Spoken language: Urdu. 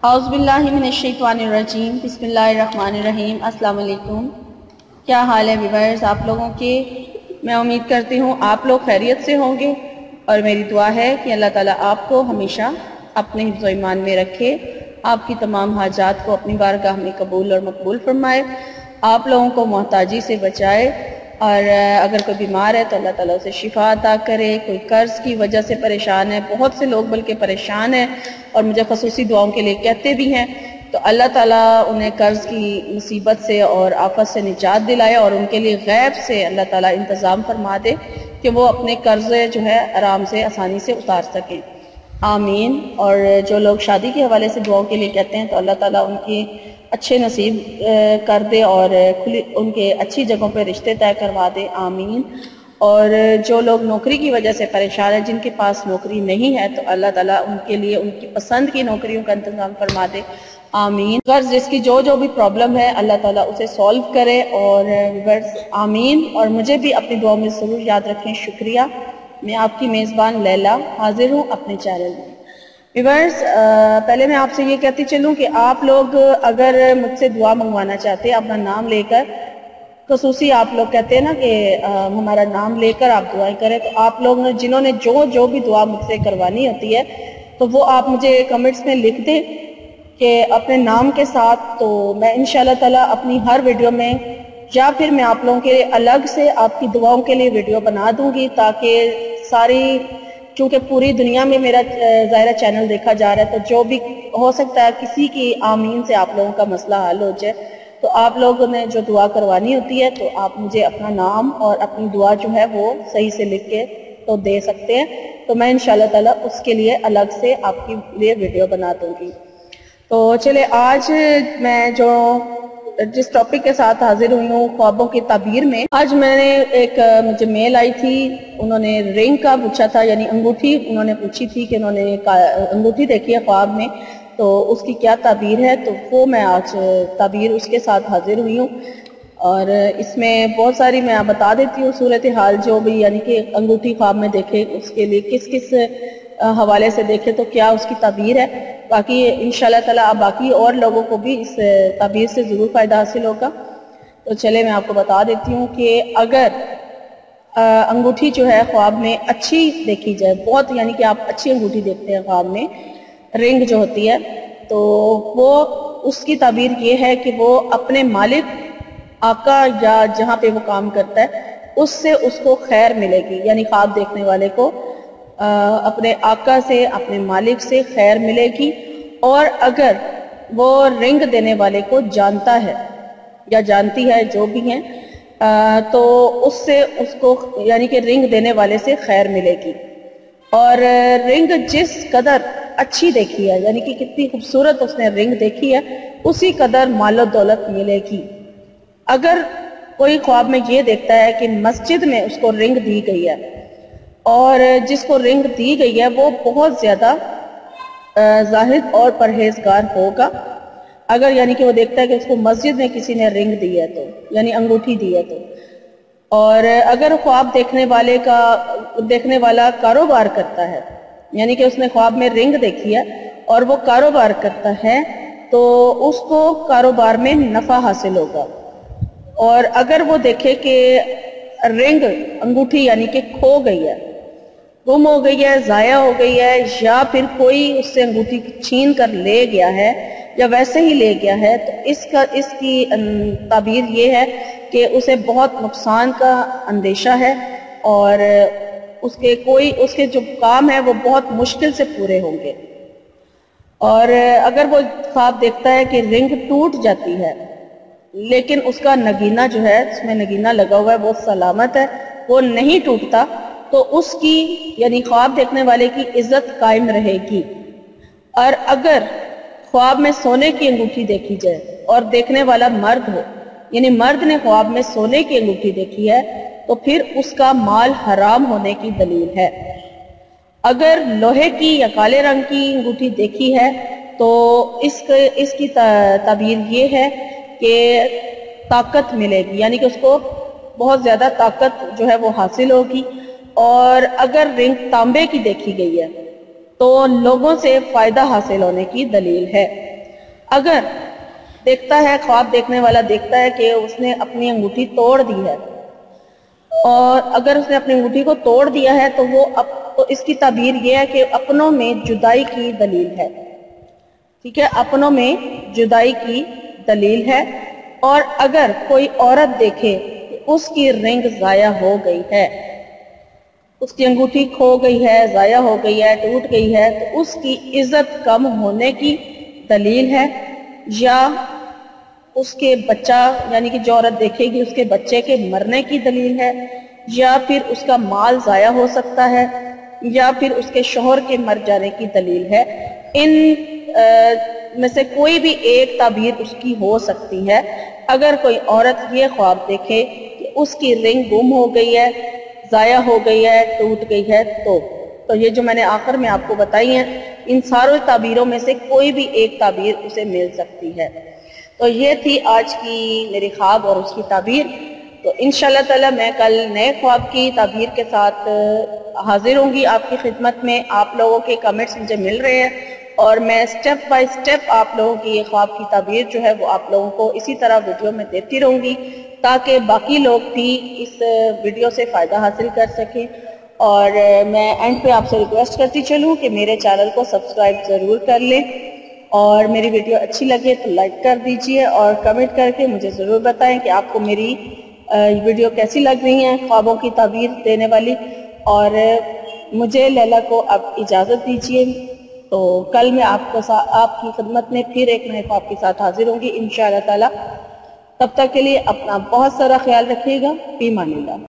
اعوذ باللہ من الشیطان الرجیم بسم اللہ الرحمن الرحیم۔ السلام علیکم، کیا حال ہے ویورز آپ لوگوں کے؟ میں امید کرتی ہوں آپ لوگ خیریت سے ہوں گے، اور میری دعا ہے کہ اللہ تعالیٰ آپ کو ہمیشہ اپنے حفظ و ایمان میں رکھے، آپ کی تمام حاجات کو اپنی بارگاہ میں قبول اور مقبول فرمائے، آپ لوگوں کو محتاجی سے بچائے، اور اگر کوئی بیمار ہے تو اللہ تعالیٰ اسے شفا عطا کرے۔ کوئی قرض کی وجہ سے پریشان ہے، بہت سے لوگ بلکہ پریشان ہیں اور مجھے خصوصی دعاؤں کے لیے کہتے بھی ہیں، تو اللہ تعالیٰ انہیں قرض کی مصیبت سے اور آفت سے نجات دلائے، اور ان کے لیے غیب سے اللہ تعالیٰ انتظام فرما دے کہ وہ اپنے قرضے جو ہے آرام سے آسانی سے اتار سکیں، آمین۔ اور جو لوگ شادی کے حوالے سے دعاؤں کے لیے کہتے ہیں تو اللہ تعالیٰ ان کی اچھے نصیب کر دے اور ان کے اچھی جگہوں پہ رشتے طے کروا دے، آمین۔ اور جو لوگ نوکری کی وجہ سے پریشان ہیں، جن کے پاس نوکری نہیں ہے، تو اللہ تعالیٰ ان کے لیے ان کی پسند کی نوکریوں کا انتظام فرما دے، آمین۔ غرض جس کی جو بھی پرابلم ہے اللہ تعالیٰ اسے سولو کرے، اور آمین۔ اور مجھے بھی اپنی دعاؤں میں ضرور یاد رکھیں، شکریہ۔ میں آپ کی میزبان لیلا حاضر ہوں اپنے چینل میں۔ ویورز، پہلے میں آپ سے یہ کہتی چلوں کہ آپ لوگ اگر مجھ سے دعا منگوانا چاہتے ہیں اپنا نام لے کر، خصوصی آپ لوگ کہتے ہیں نا کہ ہمارا نام لے کر آپ دعائیں کریں، تو آپ لوگ جنہوں نے جو بھی دعا مجھ سے کروانی ہوتی ہے تو وہ آپ مجھے کمنٹس میں لکھ دیں کہ اپنے نام کے ساتھ، تو میں انشاءاللہ تعالیٰ اپنی ہر ویڈیو میں یا پھر میں آپ لوگوں کے لیے الگ سے آپ کی دعاؤں کے لیے ویڈیو بنا دوں گی، تاکہ ساری، چونکہ پوری دنیا میں میرا ظاہرہ چینل دیکھا جا رہا ہے، تو جو بھی ہو سکتا ہے کسی کی آمین سے آپ لوگوں کا مسئلہ حل ہو جائے، تو آپ لوگوں نے جو دعا کروانی ہوتی ہے تو آپ مجھے اپنا نام اور اپنی دعا جو ہے وہ صحیح سے لکھ کے تو دے سکتے ہیں، تو میں انشاءاللہ تعالیٰ اس کے لیے الگ سے آپ کے لیے ویڈیو بنا دوں گی۔ تو چلے آج میں جس ٹاپک کے ساتھ حاضر ہوئی ہوں، خوابوں کی تعبیر میں، آج میں نے مجھے میل آئی تھی، انہوں نے رنگ کا پوچھا تھا، یعنی انگوٹھی انہوں نے پوچھی تھی کہ انہوں نے انگوٹھی دیکھی ہے خواب میں، تو اس کی کیا تعبیر ہے، تو وہ میں آج تعبیر اس کے ساتھ حاضر ہوئی ہوں۔ اور اس میں بہت ساری میں بتا دیتی ہوں صورتحال، جو بھی یعنی کہ انگوٹھی خواب میں دیکھے اس کے لیے کس حوالے سے دیکھے تو کیا اس کی تعبیر ہے، باقی انشاءاللہ تعالیٰ باقی اور لوگوں کو بھی اس تعبیر سے ضرور فائدہ حاصل ہوگا۔ تو چلے میں آپ کو بتا دیتی ہوں کہ اگر انگوٹھی جو ہے خواب میں اچھی دیکھی جائے، بہت یعنی کہ آپ اچھی انگوٹھی دیکھتے ہیں خواب میں، رنگ جو ہوتی ہے، تو وہ اس کی تعبیر یہ ہے کہ وہ اپنے مالک، آقا یا جہاں پہ وہ کام کرتا ہے اس سے اس کو خیر ملے گی، یعنی خواب دیکھنے والے کو اپنے آقا سے، اپنے مالک سے خیر ملے گی۔ اور اگر وہ رنگ دینے والے کو جانتا ہے یا جانتی ہے، جو بھی ہیں، تو اس سے اس کو یعنی کہ رنگ دینے والے سے خیر ملے گی، اور رنگ جس قدر اچھی دیکھی ہے، یعنی کہ کتنی خوبصورت اس نے رنگ دیکھی ہے، اسی قدر مال و دولت ملے گی۔ اگر کوئی خواب میں یہ دیکھتا ہے کہ مسجد میں اس کو رنگ دی گئی ہے، اور جس کو رنگ دی گئی ہے وہ بہت زیادہ زاہد اور پرہیزگار ہوگا، اگر یعنی کہ وہ دیکھتا ہے کہ اس کو مسجد میں کسی نے رنگ دی ہے تو، یعنی انگوٹھی دی ہے تو، اور اگر خواب دیکھنے والا کاروبار کرتا ہے، یعنی کہ اس نے خواب میں رنگ دیکھی ہے اور وہ کاروبار کرتا ہے، تو اس کو کاروبار میں نفع حاصل ہوگا۔ اور اگر وہ دیکھے کہ رنگ انگوٹھی یعنی کہ کھو گئی ہے، گم ہو گئی ہے، ضائع ہو گئی ہے، یا پھر کوئی اس سے انگوٹھی چھین کر لے گیا ہے یا ویسے ہی لے گیا ہے، تو اس کی تعبیر یہ ہے کہ اسے بہت نقصان کا اندیشہ ہے، اور اس کے جو کام ہے وہ بہت مشکل سے پورے ہوں گے۔ اور اگر وہ خواب دیکھتا ہے کہ رنگ ٹوٹ جاتی ہے لیکن اس کا نگینہ جو ہے، اس میں نگینہ لگا ہوا ہے، وہ سلامت ہے، وہ نہیں ٹوٹتا، تو اس کی یعنی خواب دیکھنے والے کی عزت قائم رہے گی۔ اور اگر خواب میں سونے کی انگوٹھی دیکھی جائے اور دیکھنے والا مرد ہو، یعنی مرد نے خواب میں سونے کی انگوٹھی دیکھی ہے، تو پھر اس کا مال حرام ہونے کی دلیل ہے۔ اگر لوہے کی یا کالے رنگ کی انگوٹھی دیکھی ہے تو اس کی تعبیر یہ ہے کہ طاقت ملے گی، یعنی کہ اس کو بہت زیادہ طاقت جو ہے وہ حاصل ہوگی۔ اور اگر رنگ تانبے کی دیکھی گئی ہے تو لوگوں سے فائدہ حاصل ہونے کی دلیل ہے۔ اگر دیکھتا ہے، خواب دیکھنے والا دیکھتا ہے کہ اس نے اپنی انگوٹھی توڑ دی ہے، اور اگر اس نے اپنی انگوٹھی کو توڑ دیا ہے تو اس کی تعبیر یہ ہے کہ اپنوں میں جدائی کی دلیل ہے. ٹھیک ہے، اپنوں میں جدائی کی دلیل ہے. اور اگر کوئی عورت دیکھے کہ اس کی رنگ ضائع ہو گئی ہے، اس کی انگوٹھی کھو گئی ہے، ضائع ہو گئی ہے، ٹوٹ گئی ہے، تو اس کی عزت کم ہونے کی دلیل ہے، یا اس کے بچہ یعنی کہ جو عورت دیکھے گی اس کے بچے کے مرنے کی دلیل ہے، یا پھر اس کا مال ضائع ہو سکتا ہے، یا پھر اس کے شوہر کے مر جانے کی دلیل ہے. ان میں سے کوئی بھی ایک تعبیر اس کی ہو سکتی ہے. اگر کوئی عورت یہ خواب دیکھے کہ اس کی رنگ گم ہو گئی ہے، ضائع ہو گئی ہے، ٹوٹ گئی ہے، تو یہ جو میں نے آخر میں آپ کو بتائی ہیں، ان سارے تعبیروں میں سے کوئی بھی ایک تعبیر اسے مل سکتی ہے. تو یہ تھی آج کی میری خواب اور اس کی تعبیر. تو انشاءاللہ تعالی میں کل نئے خواب کی تعبیر کے ساتھ حاضر ہوں گی آپ کی خدمت میں. آپ لوگوں کے کمنٹس مجھے مل رہے ہیں اور میں سٹیپ بائی سٹیپ آپ لوگوں کی یہ خواب کی تعبیر جو ہے وہ آپ لوگوں کو اسی طرح ویڈیو میں دیتی رہوں گی، تاکہ باقی لوگ بھی اس ویڈیو سے فائدہ حاصل کر سکیں. اور میں اینڈ پہ آپ سے ریکویسٹ کرتی چلوں کہ میرے چینل کو سبسکرائب ضرور کر لیں، اور میری ویڈیو اچھی لگے تو لائک کر دیجئے، اور کمنٹ کر کے مجھے ضرور بتائیں کہ آپ کو میری ویڈیو کیسی لگ رہی ہیں خوابوں کی تعبیر دینے والی. اور مجھے لیلا کو اب اجازت دیجئے. تو کل میں آپ کی خدمت میں پھر ایک نئے خواب کے ساتھ حاضر ہوں گی انشاءاللہ تعالی. تب تک کے لیے اپنا بہت سارا خیال رکھیے گا. فی امان اللہ.